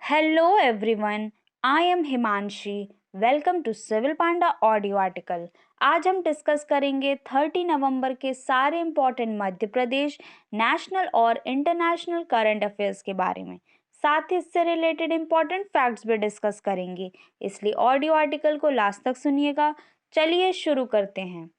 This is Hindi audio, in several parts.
Hello everyone, I am Himanshi. Welcome to Civil Panda audio article. आज हम डिस्कस करेंगे 30 नवंबर के सारे इंपॉर्टेंट मध्य प्रदेश नेशनल और इंटरनेशनल करंट अफेयर्स के बारे में। साथ ही इससे रिलेटेड इंपॉर्टेंट फैक्ट्स भी डिस्कस करेंगे, इसलिए ऑडियो आर्टिकल को लास्ट तक सुनिएगा। चलिए शुरू करते हैं।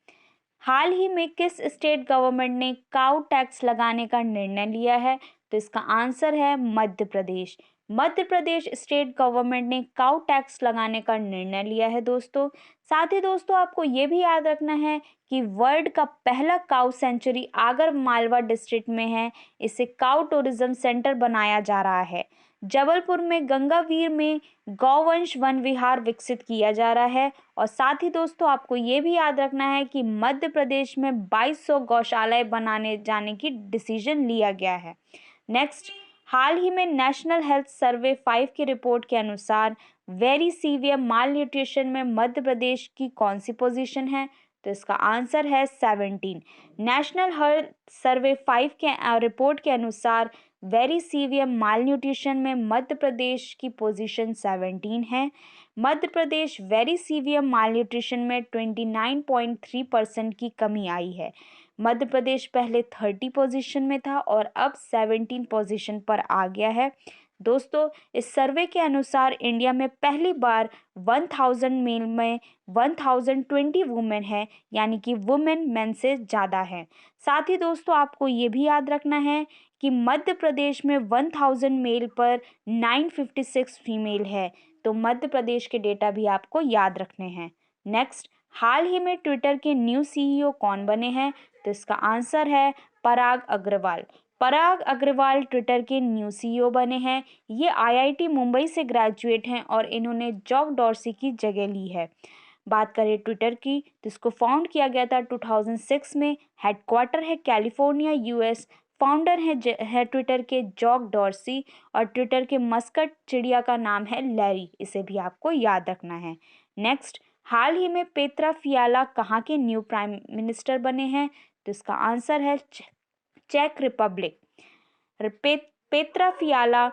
हाल ही में किस स्टेट गवर्नमेंट ने काउ टैक्स लगाने का निर्णय लिया है? तो इसका आंसर है मध्य प्रदेश। मध्य प्रदेश स्टेट गवर्नमेंट ने काउ टैक्स लगाने का निर्णय लिया है दोस्तों। साथ ही दोस्तों आपको ये भी याद रखना है कि वर्ल्ड का पहला cow sanctuary Agar Malwa district में है। इसे काउ टूरिज्म सेंटर बनाया जा रहा है। जबलपुर में गंगावीर में गौवंश वन विहार विकसित किया जा रहा है। और साथ ही दोस्तों आपको ये भी याद रखना है कि मध्य प्रदेश में 2200 गौशालाएं बनाने जाने की डिसीजन लिया गया है। नेक्स्ट, हाल ही में नेशनल हेल्थ सर्वे 5 की रिपोर्ट के अनुसार वेरी सीवियर माल न्यूट्रिशन में मध्य प्रदेश की कौन सी पोजीशन है? तो इसका आंसर है 17। नेशनल हेल्थ सर्वे 5 के रिपोर्ट के अनुसार वेरी सीवियर माल न्यूट्रिशन में मध्य प्रदेश की पोजीशन 17 है। मध्य प्रदेश वेरी सीवियर माल न्यूट्रिशन में 29.3% की कमी आई है। मध्य प्रदेश पहले 30 पोजीशन में था और अब 17 पोजीशन पर आ गया है। दोस्तों इस सर्वे के अनुसार इंडिया में पहली बार 1000 मेल में 1020 वुमेन है, यानी कि वुमेन मेन से ज़्यादा है। साथ ही दोस्तों आपको ये भी याद रखना है कि मध्य प्रदेश में 1000 मेल पर 956 फीमेल है। तो मध्य प्रदेश के डेटा भी आपको याद रखने हैं। नेक्स्ट, हाल ही में ट्विटर के न्यू सीईओ कौन बने हैं? तो इसका आंसर है पराग अग्रवाल। पराग अग्रवाल ट्विटर के न्यू सीईओ बने हैं। ये आईआईटी मुंबई से ग्रेजुएट हैं और इन्होंने जॉक डॉर्सी की जगह ली है। बात करें ट्विटर की तो इसको फाउंड किया गया था 2006 में। हेडक्वार्टर है कैलिफोर्निया यूएस। फाउंडर है ट्विटर के जॉक डॉर्सी और ट्विटर के मस्कट चिड़िया का नाम है लैरी। इसे भी आपको याद रखना है। नेक्स्ट, हाल ही में पेत्रा फियाला कहाँ के न्यू प्राइम मिनिस्टर बने हैं? तो इसका आंसर है check Republic. Petra फियाला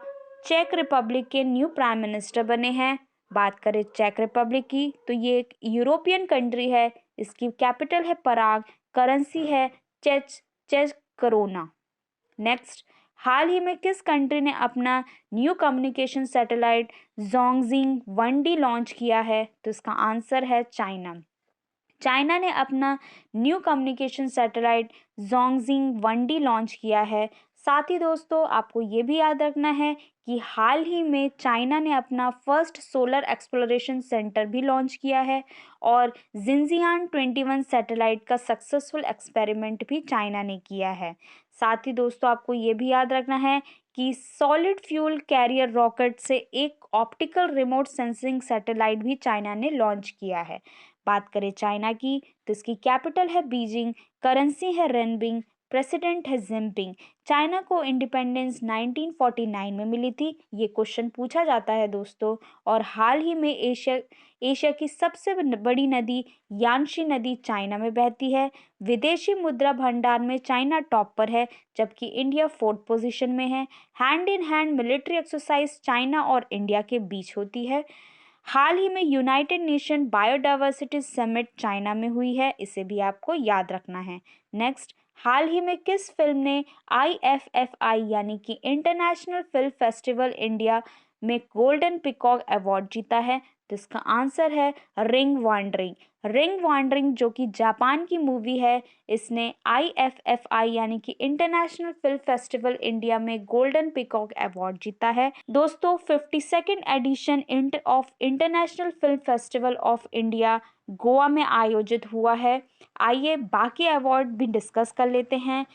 check Republic के न्यू प्राइम मिनिस्टर बने हैं। बात करें चेक रिपब्लिक की तो ये एक यूरोपियन कंट्री है। इसकी कैपिटल है पराग, करेंसी है चेच करोना। नेक्स्ट, हाल ही में किस कंट्री ने अपना new communication satellite Zhongxing 1D launch किया है? तो इसका आंसर है चाइना। चाइना ने अपना new communication satellite Zhongxing 1D launch किया है। साथ ही दोस्तों आपको ये भी याद रखना है कि हाल ही में चाइना ने अपना फर्स्ट सोलर एक्सप्लोरेशन सेंटर भी लॉन्च किया है और जिनजियान 21 सैटेलाइट का सक्सेसफुल एक्सपेरिमेंट भी चाइना ने किया है। साथ ही दोस्तों आपको ये भी याद रखना है कि सॉलिड फ्यूल कैरियर रॉकेट से एक ऑप्टिकल रिमोट सेंसिंग सैटेलाइट भी चाइना ने लॉन्च किया है। बात करें चाइना की तो इसकी कैपिटल है बीजिंग, करेंसी है रेनबिंग, प्रेसिडेंट है जिनपिंग। चाइना को इंडिपेंडेंस 1949 में मिली थी। ये क्वेश्चन पूछा जाता है दोस्तों। और हाल ही में एशिया की सबसे बड़ी नदी यांशी नदी चाइना में बहती है। विदेशी मुद्रा भंडार में चाइना टॉप पर है, जबकि इंडिया 4th पोजीशन में है। Hand in hand military exercise China और इंडिया के बीच होती है। हाल ही में United nation biodiversity summit China में हुई है। इसे भी आपको याद रखना है। नेक्स्ट, हाल ही में किस फिल्म ने IFFI यानी कि इंटरनेशनल फिल्म फेस्टिवल इंडिया में गोल्डन पिकॉक अवार्ड जीता है? तो इसका आंसर है रिंग वांडरिंग। रिंग वांडरिंग जो कि जापान की मूवी है, इसने IFFI यानी कि इंटरनेशनल फिल्म फेस्टिवल इंडिया में गोल्डन पिकॉक अवार्ड जीता है। दोस्तों 52nd edition of international film festival of India Goa में आयोजित हुआ है। आइए बाकी अवार्ड भी डिस्कस कर लेते हैं।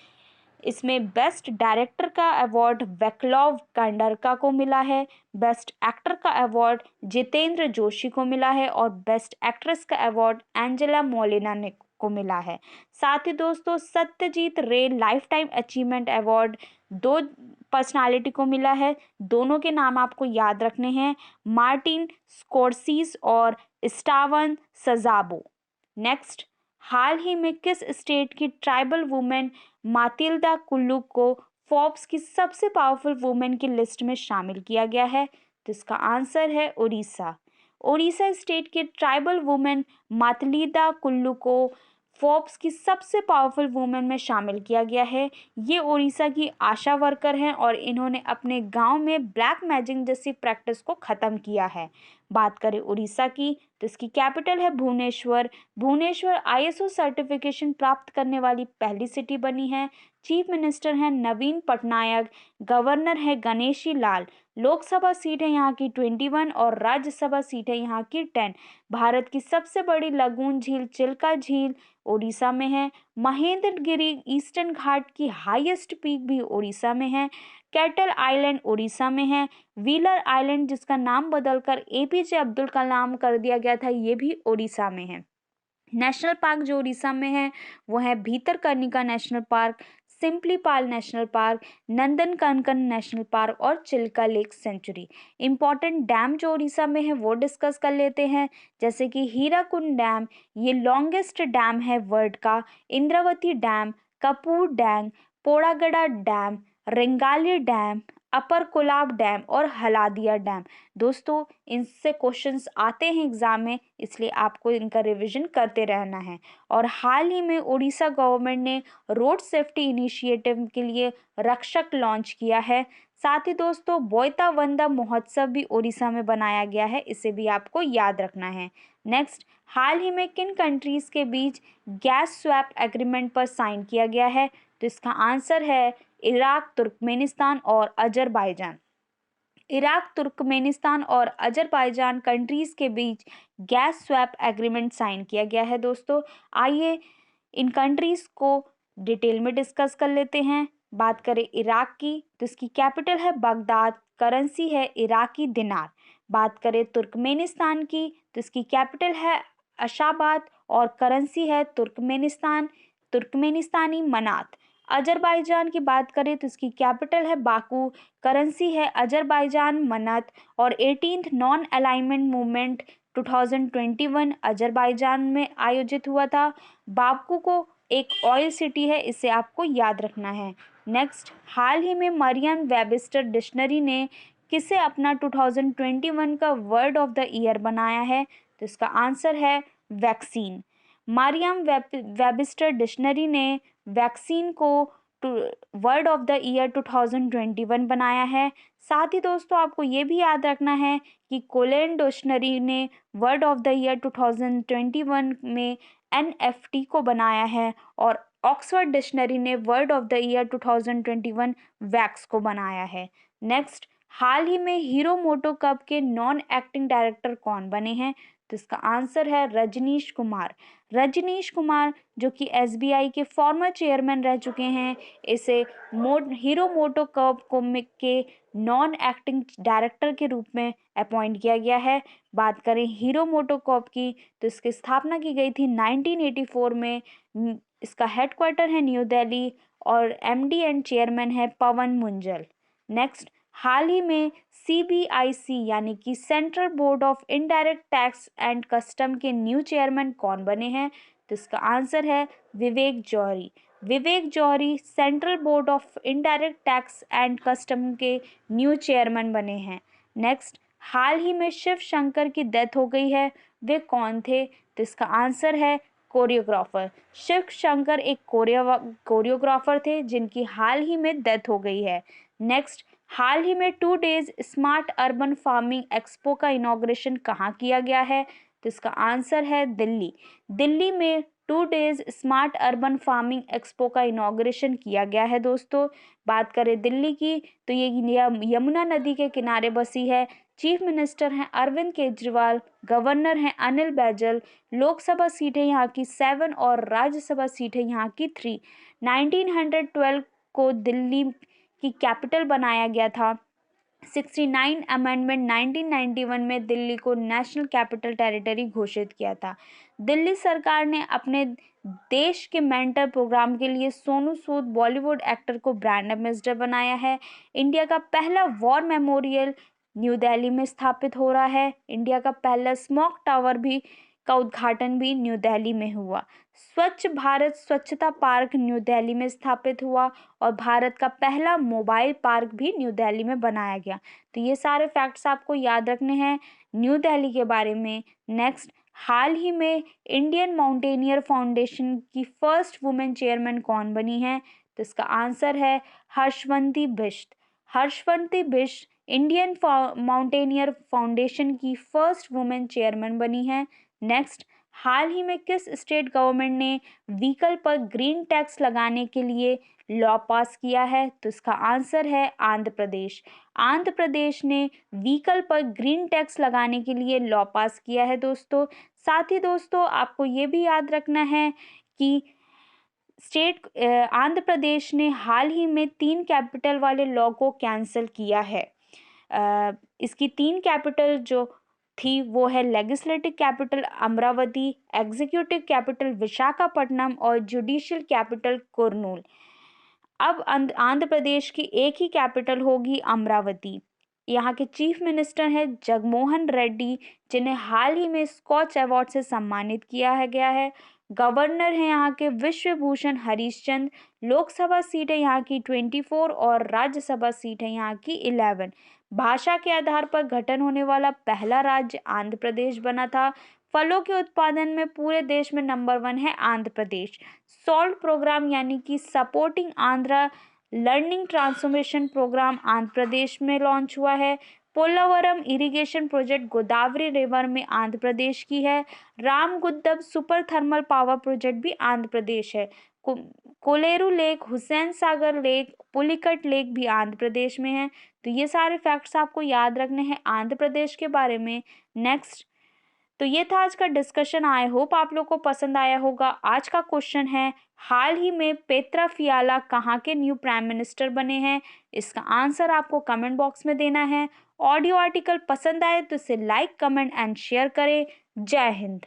इसमें बेस्ट डायरेक्टर का अवार्ड वैक्लॉव कांडरका को मिला है। बेस्ट एक्टर का अवार्ड जितेंद्र जोशी को मिला है और बेस्ट एक्ट्रेस का अवार्ड एंजेला मोलिना ने को मिला है। साथ ही दोस्तों सत्यजीत रे life time achievement award 2 personality को मिला है। दोनों के नाम आपको याद रखने हैं, मार्टिन स्कोर्सीस और स्टावन सजाबो। नेक्स्ट, हाल ही में किस स्टेट की ट्राइबल वुमेन मातिल्दा कुल्लू को फोर्ब्स की सबसे पावरफुल वुमेन की लिस्ट में शामिल किया गया है? तो इसका आंसर है उड़ीसा। उड़ीसा स्टेट के ट्राइबल वुमेन मातलीदा कुल्लू को फोर्ब्स की सबसे पावरफुल वुमेन में शामिल किया गया है। ये उड़ीसा की आशा वर्कर हैं और इन्होंने अपने गांव में ब्लैक मैजिक जैसी प्रैक्टिस को ख़त्म किया है। बात करें उड़ीसा की तो इसकी कैपिटल है भुवनेश्वर। भुवनेश्वर आईएसओ सर्टिफिकेशन प्राप्त करने वाली पहली सिटी बनी है। चीफ मिनिस्टर हैं नवीन पटनायक। गवर्नर है गणेशी लाल। लोकसभा सीट है यहाँ की 21 और राज्यसभा सीट है यहाँ की 10। भारत की सबसे बड़ी लगून झील चिल्का झील उड़ीसा में है। महेंद्रगिरी ईस्टर्न घाट की हाईएस्ट पीक भी उड़ीसा में है। कैटल आइलैंड उड़ीसा में है। व्हीलर आइलैंड जिसका नाम बदलकर एपीजे अब्दुल कलाम कर दिया गया था, ये भी उड़ीसा में है। नेशनल पार्क जो उड़ीसा में है वो है Bhitarkanika national park, Simlipal national park, Nandankanan national park और Chilka lake sanctuary. Important dam जो उड़ीसा में है वो डिस्कस कर लेते हैं, जैसे कि हीराकुंड डैम, ये लॉन्गेस्ट डैम है वर्ल्ड का। Indravati dam, Kapur dam, Podagada dam, Rengali dam, upper Kolab dam और हलादिया डैम। दोस्तों इनसे क्वेश्चंस आते हैं एग्जाम में, इसलिए आपको इनका रिवीजन करते रहना है। और हाल ही में उड़ीसा गवर्नमेंट ने रोड सेफ्टी इनिशिएटिव के लिए रक्षक लॉन्च किया है। साथ ही दोस्तों बोयता वंदा महोत्सव भी उड़ीसा में बनाया गया है, इसे भी आपको याद रखना है। नेक्स्ट, हाल ही में किन कंट्रीज के बीच गैस स्वैप एग्रीमेंट पर साइन किया गया है? तो इसका आंसर है इराक, तुर्कमेनिस्तान और अजरबैजान। इराक, तुर्कमेनिस्तान और अजरबैजान कंट्रीज के बीच गैस स्वैप एग्रीमेंट साइन किया गया है। दोस्तों आइए इन कंट्रीज को डिटेल में डिस्कस कर लेते हैं। बात करें इराक की तो इसकी कैपिटल है बगदाद, करेंसी है इराकी दिनार। बात करें तुर्कमेनिस्तान की तो इसकी कैपिटल है अशाबाद और करेंसी है तुर्कमेनिस्तानी मनात। अजरबैजान की बात करें तो इसकी कैपिटल है बाकू, करेंसी है अजरबैजान मनत और 18th non alignment movement 2021 Azerbaijan में आयोजित हुआ था। बाकू को एक ऑयल सिटी है, इसे आपको याद रखना है। नेक्स्ट, हाल ही में मरियम वेबिस्टर डिक्शनरी ने किसे अपना 2021 का वर्ड ऑफ द ईयर बनाया है? तो इसका आंसर है वैक्सीन। मरियम वेबिस्टर डिक्शनरी ने वैक्सीन को वर्ड ऑफ द ईयर 2021 बनाया है। साथ ही दोस्तों आपको ये भी याद रखना है कि कोलेन डिक्शनरी ने वर्ड ऑफ द ईयर 2021 में एनएफटी को बनाया है और ऑक्सफोर्ड डिक्शनरी ने word of the year 2021 wax को बनाया है। नेक्स्ट, हाल ही में हीरो मोटो कप के नॉन एक्टिंग डायरेक्टर कौन बने हैं? तो इसका आंसर है रजनीश कुमार। रजनीश कुमार जो कि एसबीआई के फॉर्मर चेयरमैन रह चुके हैं, इसे हीरो मोटो कप के नॉन एक्टिंग डायरेक्टर के रूप में अपॉइंट किया गया है। बात करें हीरो मोटो कॉर्प की तो इसकी स्थापना की गई थी 1984 में। इसका हेडक्वार्टर है न्यू दिल्ली और एमडी एंड चेयरमैन है पवन मुंजल। नेक्स्ट, हाल ही में सीबीआईसी यानी कि central board of indirect tax and custom के न्यू चेयरमैन कौन बने हैं? तो इसका आंसर है Vivek Johri. Vivek Johri central board of indirect tax and custom के न्यू चेयरमैन बने हैं। नेक्स्ट, हाल ही में शिव शंकर की डेथ हो गई है, वे कौन थे? तो इसका आंसर है कोरियोग्राफर। शिव शंकर एक कोरियोग्राफर थे जिनकी हाल ही में डेथ हो गई है। नेक्स्ट, हाल ही में 2 days smart urban farming expo का इनॉग्रेशन कहाँ किया गया है? तो इसका आंसर है दिल्ली। दिल्ली में 2 days smart urban farming expo का इनॉग्रेशन किया गया है। दोस्तों बात करें दिल्ली की तो ये यमुना नदी के किनारे बसी है। चीफ मिनिस्टर हैं अरविंद केजरीवाल, गवर्नर हैं अनिल बैजल। लोकसभा सीट है यहाँ की 7 और राज्यसभा सीट है यहाँ की 3। 1912 को दिल्ली की कैपिटल बनाया गया था। 69 अमेंडमेंट 1991 में दिल्ली को नेशनल कैपिटल टेरिटरी घोषित किया था। दिल्ली सरकार ने अपने देश के मेंटर प्रोग्राम के लिए सोनू सूद बॉलीवुड एक्टर को ब्रांड एम्बेसडर बनाया है। इंडिया का पहला वॉर मेमोरियल न्यू दिल्ली में स्थापित हो रहा है। इंडिया का पहला स्मोक टावर भी का उद्घाटन भी न्यू दिल्ली में हुआ। स्वच्छ भारत स्वच्छता पार्क न्यू दिल्ली में स्थापित हुआ और भारत का पहला मोबाइल पार्क भी न्यू दिल्ली में बनाया गया। तो ये सारे फैक्ट्स आपको याद रखने हैं न्यू दिल्ली के बारे में। नेक्स्ट, हाल ही में इंडियन माउंटेनियर फाउंडेशन की फर्स्ट वुमेन चेयरमैन कौन बनी है? तो इसका आंसर है Harshwanti Bisht. Harshwanti Bisht Indian mountaineer foundation की फर्स्ट वुमेन चेयरमैन बनी है। नेक्स्ट, हाल ही में किस स्टेट गवर्नमेंट ने व्हीकल पर ग्रीन टैक्स लगाने के लिए लॉ पास किया है? तो इसका आंसर है आंध्र प्रदेश। आंध्र प्रदेश ने व्हीकल पर ग्रीन टैक्स लगाने के लिए लॉ पास किया है दोस्तों। साथ ही दोस्तों आपको ये भी याद रखना है कि आंध्र प्रदेश ने हाल ही में 3 कैपिटल वाले लॉ को कैंसिल किया है। इसकी 3 कैपिटल जो थी वो है legislative capital Amravati, executive capital Visakhapatnam और जुडिशियल कैपिटल कुर्नूल। अब आंध्र प्रदेश की एक ही कैपिटल होगी अमरावती। यहाँ के चीफ मिनिस्टर हैं जगनमोहन रेड्डी, जिन्हें हाल ही में स्कॉच अवार्ड से सम्मानित किया गया है। गवर्नर हैं यहाँ के विश्वभूषण हरिश्चंद्र। लोकसभा सीट है यहाँ की 24 और राज्यसभा सीट है यहाँ की 11। भाषा के आधार पर गठन होने वाला पहला राज्य आंध्र प्रदेश बना था। फलों के उत्पादन में पूरे देश में नंबर 1 है आंध्र प्रदेश। सॉल्ट प्रोग्राम यानी कि supporting Andhra learning transformation program Andhra Pradesh में लॉन्च हुआ है। Polavaram irrigation project Godavari river में आंध्र प्रदेश की है। Ramagundam super thermal power project भी आंध्र प्रदेश है। Kolleru lake, Hussain Sagar lake, Pulicat lake भी आंध्र प्रदेश में है। तो ये सारे फैक्ट्स आपको याद रखने हैं आंध्र प्रदेश के बारे में। नेक्स्ट, तो ये था आज का डिस्कशन। आई होप आप लोग को पसंद आया होगा। आज का क्वेश्चन है, हाल ही में पेत्रा फियाला कहाँ के न्यू प्राइम मिनिस्टर बने हैं? इसका आंसर आपको कमेंट बॉक्स में देना है। ऑडियो आर्टिकल पसंद आए तो इसे लाइक, कमेंट एंड शेयर करें। जय हिंद।